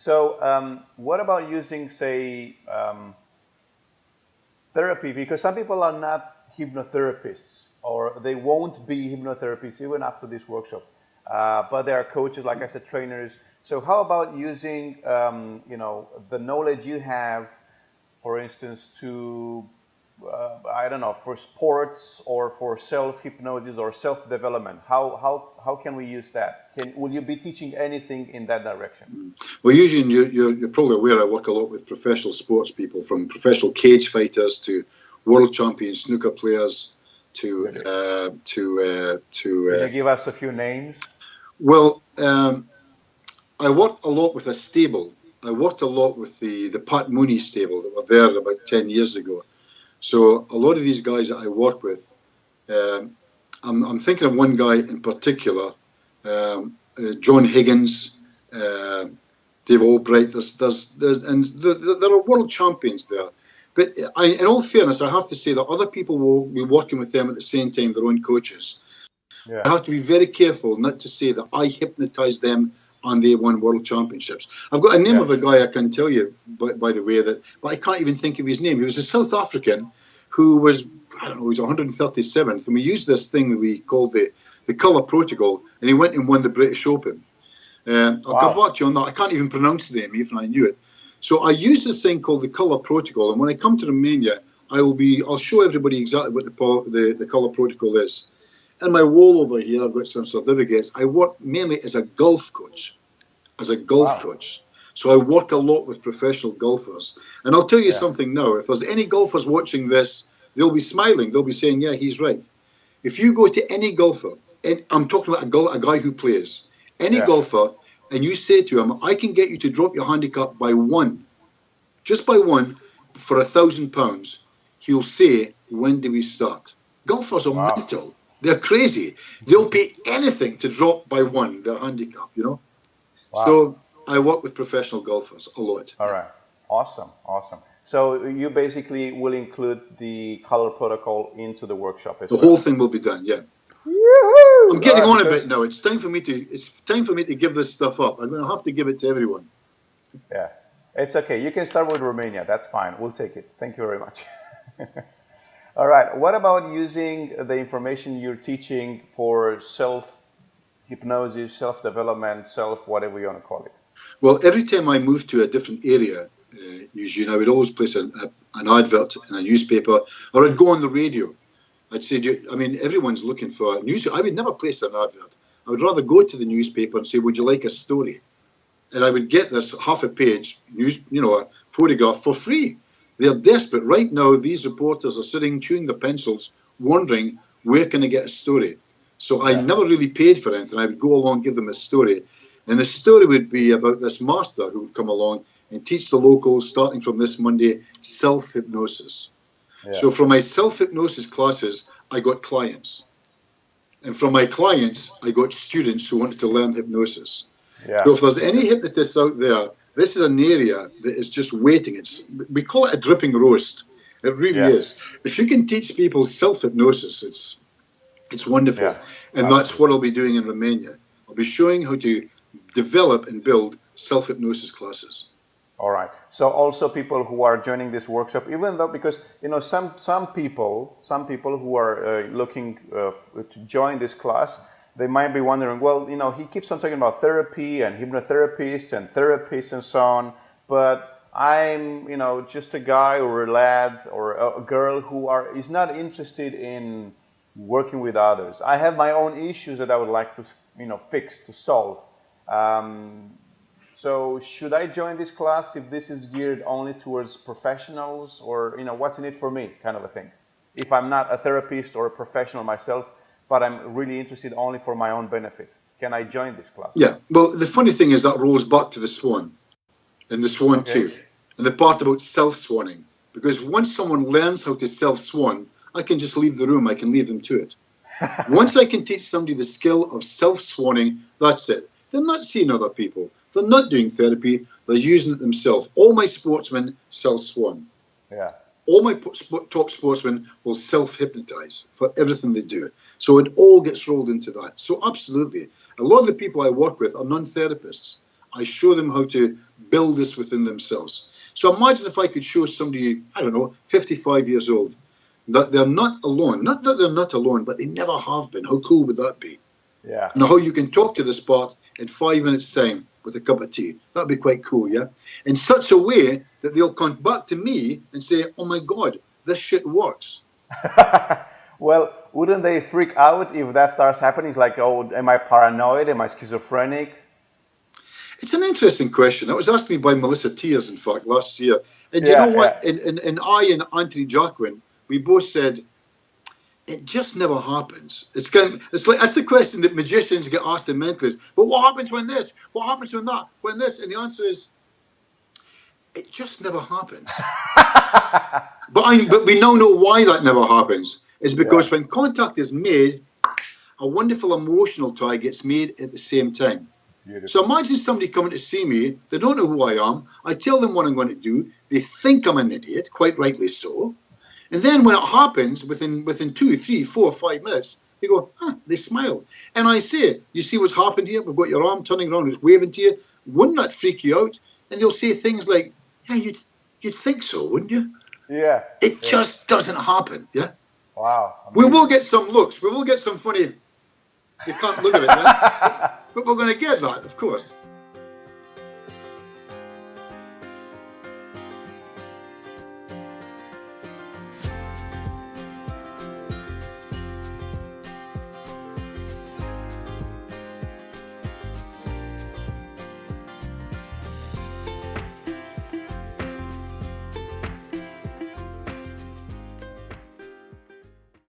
So what about using, say, therapy? Because some people are not hypnotherapists, or they won't be hypnotherapists even after this workshop. But they are coaches, like I said, trainers. So how about using, the knowledge you have, for instance, to, I don't know, for sports or for self-hypnosis or self-development? How can we use that? Will you be teaching anything in that direction? Well, usually you're probably aware I work a lot with professional sports people, from professional cage fighters to world champion snooker players to Can you give us a few names? Well, I worked a lot with a stable. I worked a lot with the Pat Mooney stable that were there about 10 years ago. So a lot of these guys that I work with, I'm thinking of one guy in particular, John Higgins, Dave Albright. There are world champions there. But in all fairness, I have to say that other people will be working with them at the same time, their own coaches. Yeah. I have to be very careful not to say that I hypnotized them and they won world championships. I've got a name of a guy I can tell you, by the way, but I can't even think of his name. He was a South African who was, I don't know, he was 137th, and we used this thing that we called the colour protocol, and he went and won the British Open. I'll come back to you on that. I can't even pronounce the name, even I knew it. So I use this thing called the colour protocol, and when I come to Romania, I'll show everybody exactly what the colour protocol is. And my wall over here, I've got some certificates. I work mainly as a golf coach, coach. So I work a lot with professional golfers. And I'll tell you something now. If there's any golfers watching this, they'll be smiling. They'll be saying, yeah, he's right. If you go to any golfer, and I'm talking about a guy who plays, any golfer, and you say to him, I can get you to drop your handicap by one, just by one, for £1,000, he'll say, when do we start? Golfers are mental. They're crazy. They'll pay anything to drop by one their handicap, you know. So I work with professional golfers a lot. All right. Awesome. So you basically will include the color protocol into the workshop as well. The whole thing will be done, yeah. Woo-hoo! I'm getting on a bit now. It's time for me to give this stuff up. I'm going to have to give it to everyone. Yeah. It's okay. You can start with Romania. That's fine. We'll take it. Thank you very much. All right. What about using the information you're teaching for self-hypnosis, self-development, whatever you want to call it? Well, every time I moved to a different area, usually I would always place an advert in a newspaper, or I'd go on the radio. I'd say, everyone's looking for a news. I would never place an advert. I would rather go to the newspaper and say, would you like a story? And I would get this half a page, a photograph for free. They're desperate. Right now, these reporters are sitting, chewing their pencils, wondering, where can I get a story? So I never really paid for anything. I would go along, give them a story. And the story would be about this master who would come along and teach the locals, starting from this Monday, self-hypnosis. Yeah. So from my self-hypnosis classes, I got clients. And from my clients, I got students who wanted to learn hypnosis. Yeah. So if there's any hypnotists out there, this is an area that is just waiting. We call it a dripping roast. It really is. If you can teach people self-hypnosis, it's wonderful. Yeah. And that's what I'll be doing in Romania. I'll be showing how to develop and build self-hypnosis classes. All right. So also people who are joining this workshop, even though, because some people who are looking to join this class, they might be wondering, well, he keeps on talking about therapy and hypnotherapists and therapists and so on, but I'm, just a guy or a lad or a girl who is not interested in working with others. I have my own issues that I would like to, fix, to solve. So should I join this class if this is geared only towards professionals, or, what's in it for me, kind of a thing? If I'm not a therapist or a professional myself, but I'm really interested only for my own benefit, can I join this class? Yeah. Well, the funny thing is that rolls back to the swan and the swan too, and the part about self-swanning. Because once someone learns how to self-swan, I can just leave the room. I can leave them to it. Once I can teach somebody the skill of self-swanning, that's it. They're not seeing other people. They're not doing therapy. They're using it themselves. All my sportsmen self-swan. Yeah. All my top sportsmen will self-hypnotize for everything they do. So it all gets rolled into that. So absolutely. A lot of the people I work with are non-therapists. I show them how to build this within themselves. So imagine if I could show somebody, I don't know, 55 years old, that they're not alone. Not that they're not alone, but they never have been. How cool would that be? Yeah. And how you can talk to the spot in 5 minutes' time with a cup of tea. That'd be quite cool, yeah? In such a way that they'll come back to me and say, oh my God, this shit works. Well, wouldn't they freak out if that starts happening? It's like, oh, am I paranoid? Am I schizophrenic? It's an interesting question. That was asked me by Melissa Tears, in fact, last year. And Yeah, you know what? yeah. And I and Anthony Jacquin, we both said, it just never happens. It's like that's the question that magicians get asked in mentalists. But what happens when this? What happens when that? When this? And the answer is, it just never happens. But we now know why that never happens. It's because when contact is made, a wonderful emotional tie gets made at the same time. Beautiful. So imagine somebody coming to see me, they don't know who I am, I tell them what I'm going to do, they think I'm an idiot, quite rightly so, and then when it happens, within 2, 3, 4, 5 minutes, they go, they smile. And I say, you see what's happened here? We've got your arm turning around, it's waving to you. Wouldn't that freak you out? And they'll say things like, yeah, you'd think so, wouldn't you? Yeah. It just doesn't happen, yeah? Wow. We will get some looks. We will get some funny, you can't look at it, yeah? But we're going to get that, of course.